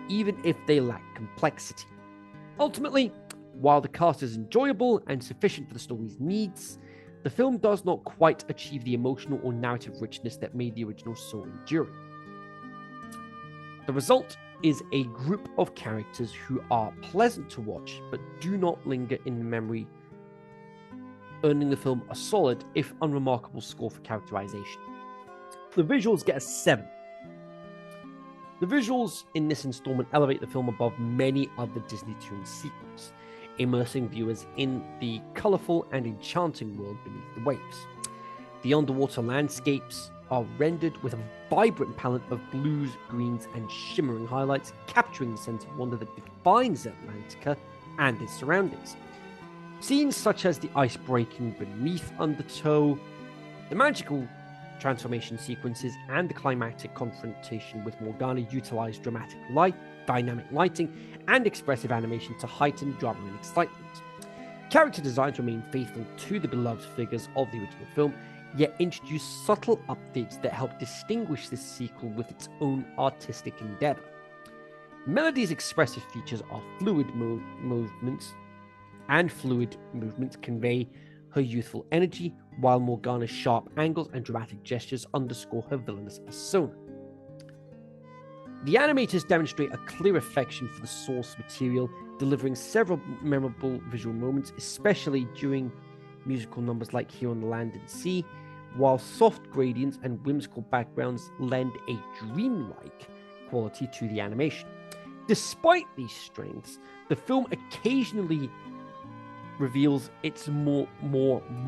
even if they lack complexity. Ultimately, while the cast is enjoyable and sufficient for the story's needs, the film does not quite achieve the emotional or narrative richness that made the original so enduring. The result is a group of characters who are pleasant to watch but do not linger in memory, earning the film a solid, if unremarkable, score for characterization. The visuals get a 7. The visuals in this installment elevate the film above many other Disney Toon sequels, immersing viewers in the colourful and enchanting world beneath the waves. The underwater landscapes are rendered with a vibrant palette of blues, greens, and shimmering highlights, capturing the sense of wonder that defines Atlantica and its surroundings. Scenes such as the ice breaking beneath Undertow, the magical transformation sequences, and the climactic confrontation with Morgana utilize dramatic light, dynamic lighting, and expressive animation to heighten drama and excitement. Character designs remain faithful to the beloved figures of the original film, yet introduce subtle updates that help distinguish this sequel with its own artistic endeavor. Melody's expressive features are fluid movements convey her youthful energy, while Morgana's sharp angles and dramatic gestures underscore her villainous persona. The animators demonstrate a clear affection for the source material, delivering several memorable visual moments, especially during musical numbers like Here on the Land and Sea, while soft gradients and whimsical backgrounds lend a dreamlike quality to the animation. Despite these strengths, the film occasionally reveals its more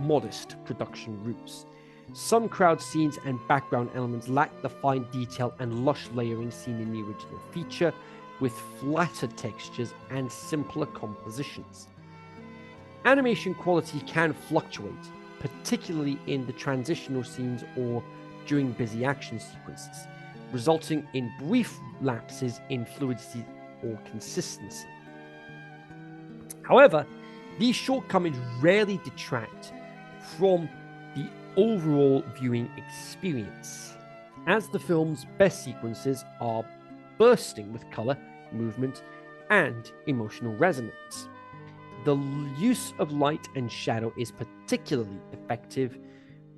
modest production roots. Some crowd scenes and background elements lack the fine detail and lush layering seen in the original feature, with flatter textures and simpler compositions. Animation quality can fluctuate, particularly in the transitional scenes or during busy action sequences, resulting in brief lapses in fluidity or consistency. However, these shortcomings rarely detract from the overall viewing experience, as the film's best sequences are bursting with color, movement, and emotional resonance. The use of light and shadow is particularly effective,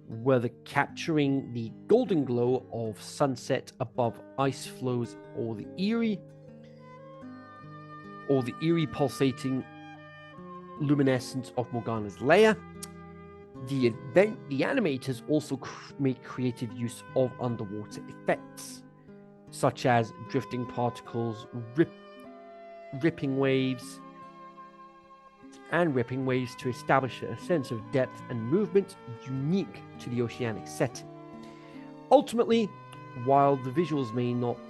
whether capturing the golden glow of sunset above ice floes or the eerie pulsating luminescence of Morgana's lair. The animators also make creative use of underwater effects, such as drifting particles, ripping waves to establish a sense of depth and movement unique to the oceanic setting. Ultimately, while the visuals may not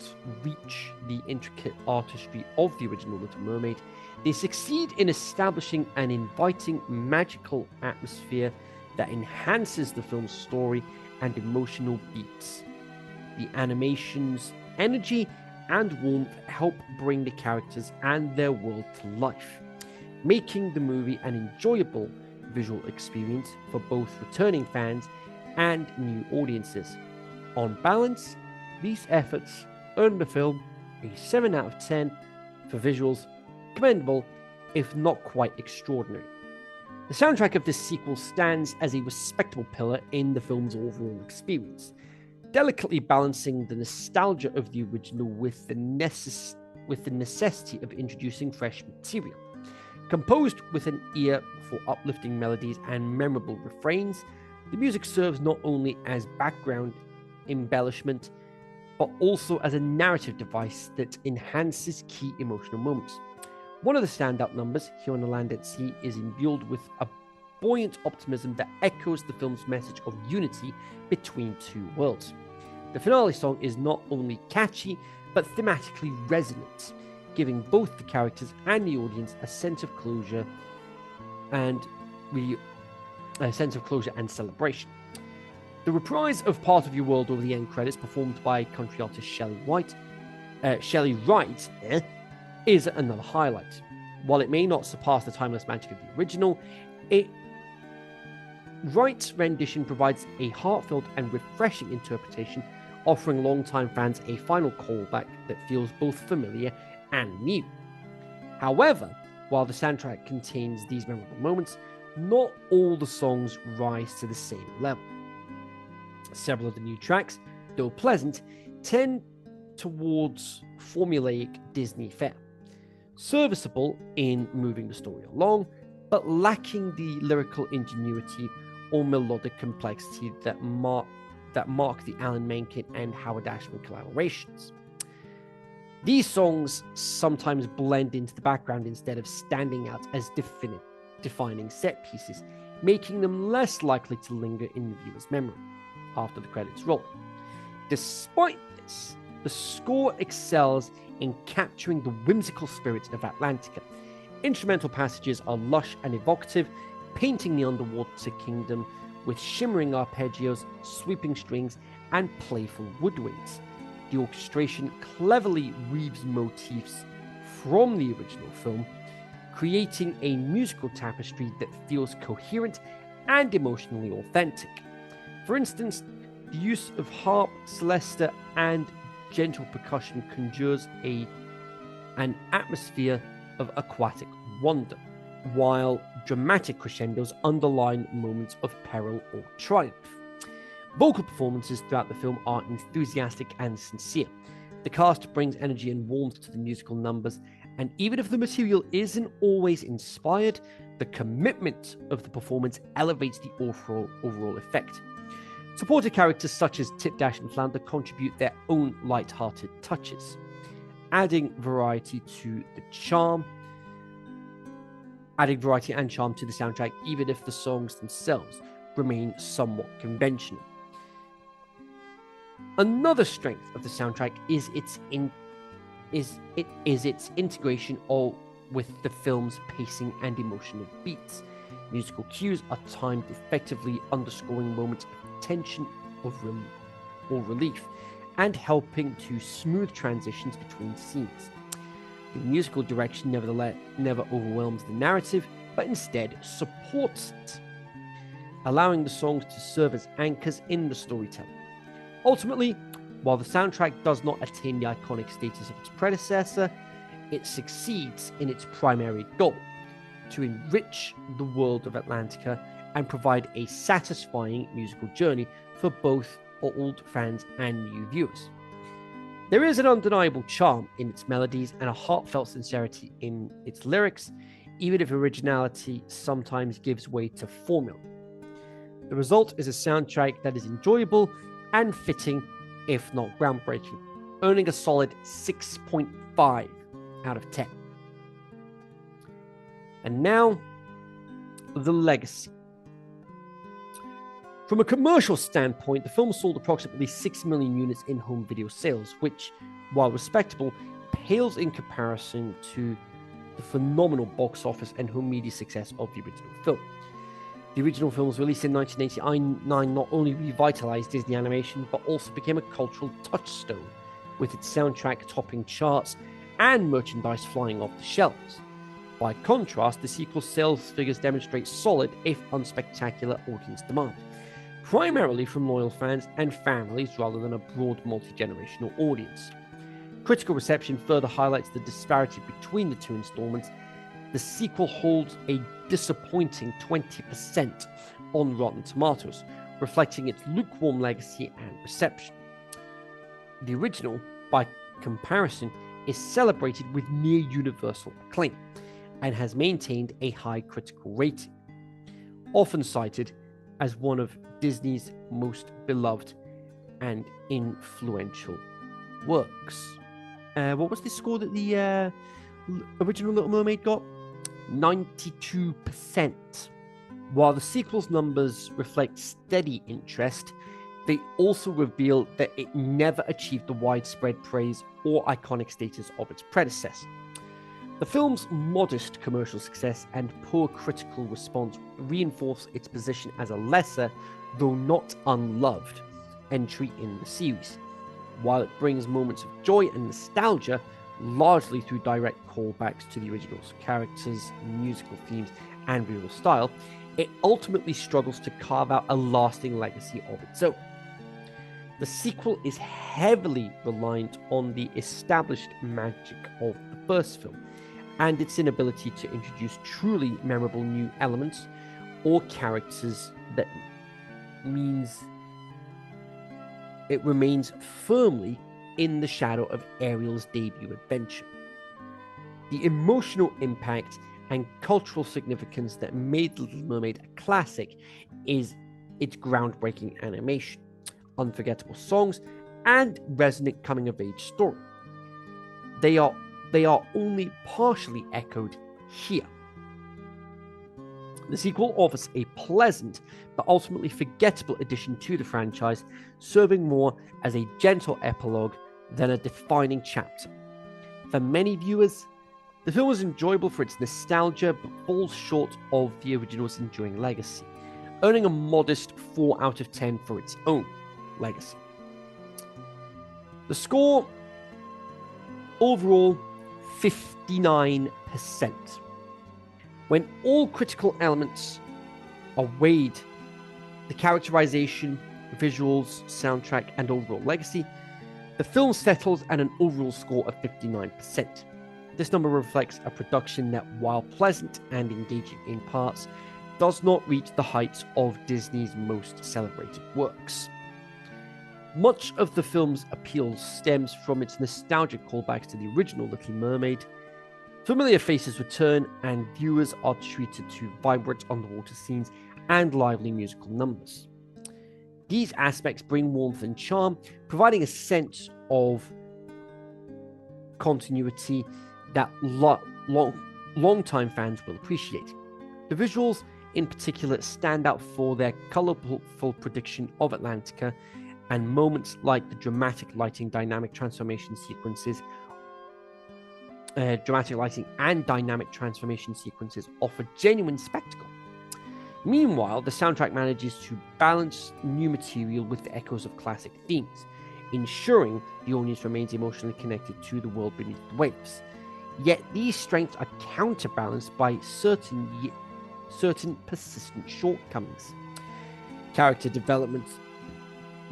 reach the intricate artistry of the original Little Mermaid, they succeed in establishing an inviting, magical atmosphere that enhances the film's story and emotional beats. The animation's energy and warmth help bring the characters and their world to life, making the movie an enjoyable visual experience for both returning fans and new audiences. On balance, these efforts earned the film a 7 out of 10 for visuals, commendable, if not quite extraordinary. The soundtrack of this sequel stands as a respectable pillar in the film's overall experience, delicately balancing the nostalgia of the original with the necessity of introducing fresh material. Composed with an ear for uplifting melodies and memorable refrains, the music serves not only as background embellishment, but also as a narrative device that enhances key emotional moments. One of the standout numbers, Here on the Land at Sea, is imbued with a buoyant optimism that echoes the film's message of unity between two worlds. The finale song is not only catchy, but thematically resonant, giving both the characters and the audience a sense of closure and celebration. The reprise of Part of Your World over the end credits, performed by country artist Shelley Wright, is another highlight. While it may not surpass the timeless magic of the original, Wright's rendition provides a heartfelt and refreshing interpretation, offering longtime fans a final callback that feels both familiar and new. However, while the soundtrack contains these memorable moments, not all the songs rise to the same level. Several of the new tracks, though pleasant, tend towards formulaic Disney fare, serviceable in moving the story along, but lacking the lyrical ingenuity or melodic complexity that mark the Alan Menken and Howard Ashman collaborations. These songs sometimes blend into the background instead of standing out as defining set pieces, making them less likely to linger in the viewer's memory after the credits roll. Despite this, the score excels in capturing the whimsical spirit of Atlantica. Instrumental passages are lush and evocative, painting the underwater kingdom with shimmering arpeggios, sweeping strings, and playful woodwinds. The orchestration cleverly weaves motifs from the original film, creating a musical tapestry that feels coherent and emotionally authentic. For instance, the use of harp, celesta, and gentle percussion conjures an atmosphere of aquatic wonder, while dramatic crescendos underline moments of peril or triumph. Vocal performances throughout the film are enthusiastic and sincere. The cast brings energy and warmth to the musical numbers, and even if the material isn't always inspired, the commitment of the performance elevates the overall effect. Supporting characters such as Tip, Dash, and Flounder contribute their own light-hearted touches, adding variety and charm to the soundtrack, even if the songs themselves remain somewhat conventional. Another strength of the soundtrack is its integration with the film's pacing and emotional beats. Musical cues are timed effectively, underscoring moments of tension or relief, and helping to smooth transitions between scenes. The musical direction never overwhelms the narrative, but instead supports it, allowing the songs to serve as anchors in the storytelling. Ultimately, while the soundtrack does not attain the iconic status of its predecessor, it succeeds in its primary goal: to enrich the world of Atlantica and provide a satisfying musical journey for both old fans and new viewers. There is an undeniable charm in its melodies and a heartfelt sincerity in its lyrics, even if originality sometimes gives way to formula. The result is a soundtrack that is enjoyable and fitting, if not groundbreaking, earning a solid 6.5 out of 10. And now, the legacy. From a commercial standpoint, the film sold approximately 6 million units in home video sales, which, while respectable, pales in comparison to the phenomenal box office and home media success of the original film. The original film was released in 1989, not only revitalized Disney animation, but also became a cultural touchstone, with its soundtrack topping charts and merchandise flying off the shelves. By contrast, the sequel's sales figures demonstrate solid, if unspectacular, audience demand, primarily from loyal fans and families rather than a broad multi-generational audience. Critical reception further highlights the disparity between the two installments. The sequel holds a disappointing 20% on Rotten Tomatoes, reflecting its lukewarm legacy and reception. The original, by comparison, is celebrated with near universal acclaim and has maintained a high critical rating, often cited as one of Disney's most beloved and influential works. What was the score that the original Little Mermaid got? 92%. While the sequel's numbers reflect steady interest, they also reveal that it never achieved the widespread praise or iconic status of its predecessor. The film's modest commercial success and poor critical response reinforce its position as a lesser, though not unloved, entry in the series. While it brings moments of joy and nostalgia, largely through direct callbacks to the original's characters, musical themes, and visual style, it ultimately struggles to carve out a lasting legacy of its own. The sequel is heavily reliant on the established magic of the first film, and its inability to introduce truly memorable new elements or characters that means it remains firmly in the shadow of Ariel's debut adventure. The emotional impact and cultural significance that made The Little Mermaid a classic is its groundbreaking animation, unforgettable songs, and resonant coming-of-age story. They are only partially echoed here. The sequel offers a pleasant but ultimately forgettable addition to the franchise, serving more as a gentle epilogue than a defining chapter. For many viewers, the film is enjoyable for its nostalgia but falls short of the original's enduring legacy, earning a modest 4 out of 10 for its own legacy. The score, overall, 59%. When all critical elements are weighed, the characterization, visuals, soundtrack, and overall legacy, the film settles at an overall score of 59%. This number reflects a production that, while pleasant and engaging in parts, does not reach the heights of Disney's most celebrated works. Much of the film's appeal stems from its nostalgic callbacks to the original Little Mermaid. Familiar faces return, and viewers are treated to vibrant underwater scenes and lively musical numbers. These aspects bring warmth and charm, providing a sense of continuity that long-time fans will appreciate. The visuals, in particular, stand out for their colorful prediction of Atlantica, and moments like the dramatic lighting and dynamic transformation sequences offer genuine spectacle. Meanwhile, the soundtrack manages to balance new material with the echoes of classic themes, ensuring the audience remains emotionally connected to the world beneath the waves. Yet these strengths are counterbalanced by certain persistent shortcomings. Character development,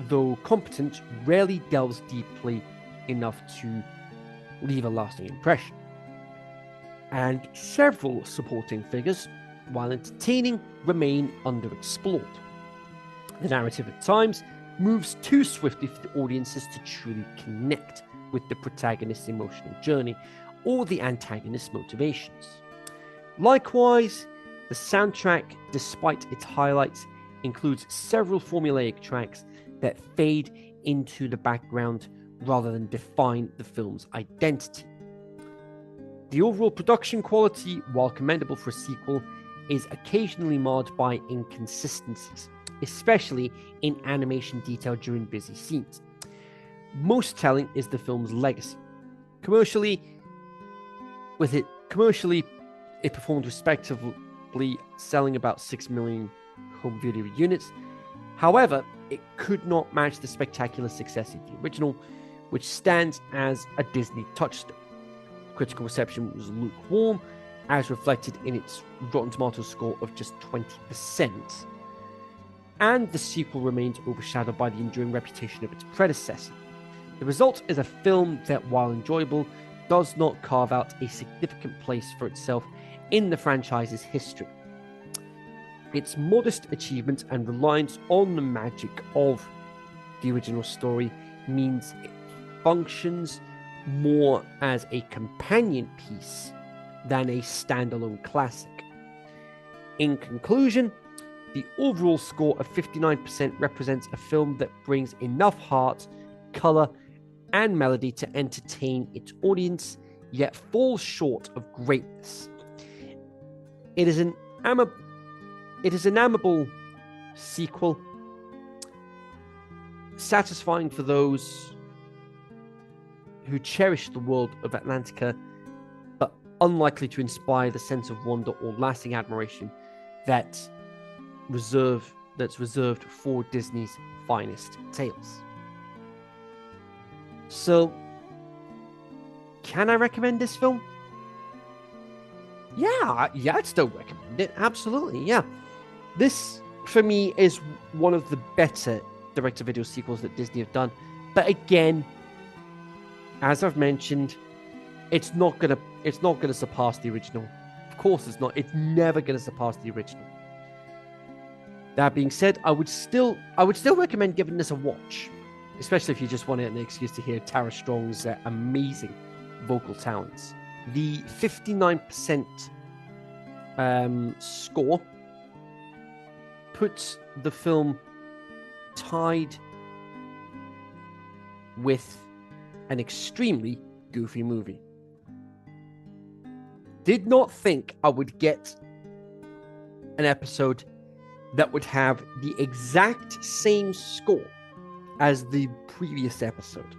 though competent, rarely delves deeply enough to leave a lasting impression. And several supporting figures, while entertaining, remain underexplored. The narrative at times moves too swiftly for the audiences to truly connect with the protagonist's emotional journey or the antagonist's motivations. Likewise, the soundtrack, despite its highlights, includes several formulaic tracks that fade into the background rather than define the film's identity. The overall production quality, while commendable for a sequel, is occasionally marred by inconsistencies, especially in animation detail during busy scenes. Most telling is the film's legacy. Commercially, it performed respectively, selling about 6 million home video units. However, it could not match the spectacular success of the original, which stands as a Disney touchstone. Critical reception was lukewarm, as reflected in its Rotten Tomatoes score of just 20%. And the sequel remains overshadowed by the enduring reputation of its predecessor. The result is a film that, while enjoyable, does not carve out a significant place for itself in the franchise's history. Its modest achievements and reliance on the magic of the original story means it functions more as a companion piece than a standalone classic. In conclusion, the overall score of 59% represents a film that brings enough heart, color, and melody to entertain its audience, yet falls short of greatness. It is an amiable sequel, satisfying for those who cherish the world of Atlantica, but unlikely to inspire the sense of wonder or lasting admiration that's reserved for Disney's finest tales. So, can I recommend this film? Yeah, I'd still recommend it. Absolutely, yeah. This, for me, is one of the better direct-to-video sequels that Disney have done. But again, as I've mentioned, it's not gonna surpass the original. Of course, it's not. It's never gonna surpass the original. That being said, I would still recommend giving this a watch, especially if you just want an excuse to hear Tara Strong's amazing vocal talents. The 59% score puts the film tied with an extremely goofy movie. Did not think I would get an episode that would have the exact same score as the previous episode.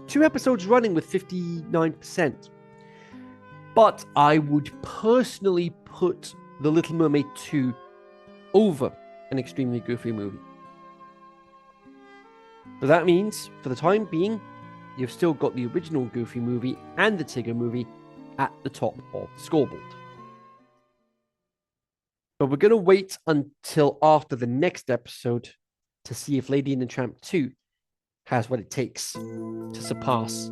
2 episodes running with 59%. But I would personally put The Little Mermaid 2 over an extremely goofy movie. But that means, for the time being, you've still got the original Goofy movie and the Tigger movie at the top of the scoreboard. But we're going to wait until after the next episode to see if Lady and the Tramp 2 has what it takes to surpass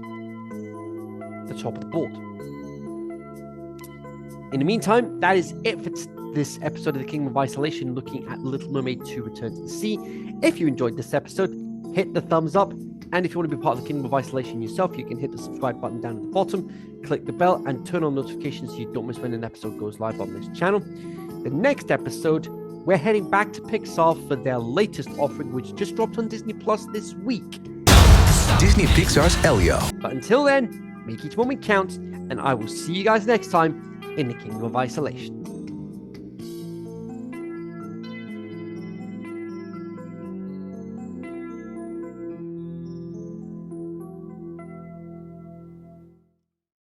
the top of the board. In the meantime, that is it for this episode of The Kingdom of Isolation, looking at Little Mermaid 2 Return to the Sea. If you enjoyed this episode, hit the thumbs up. And if you want to be part of the Kingdom of Isolation yourself, you can hit the subscribe button down at the bottom, click the bell, and turn on notifications so you don't miss when an episode goes live on this channel. The next episode, we're heading back to Pixar for their latest offering, which just dropped on Disney Plus this week. Disney Pixar's Elio. But until then, make each moment count, and I will see you guys next time in the Kingdom of Isolation.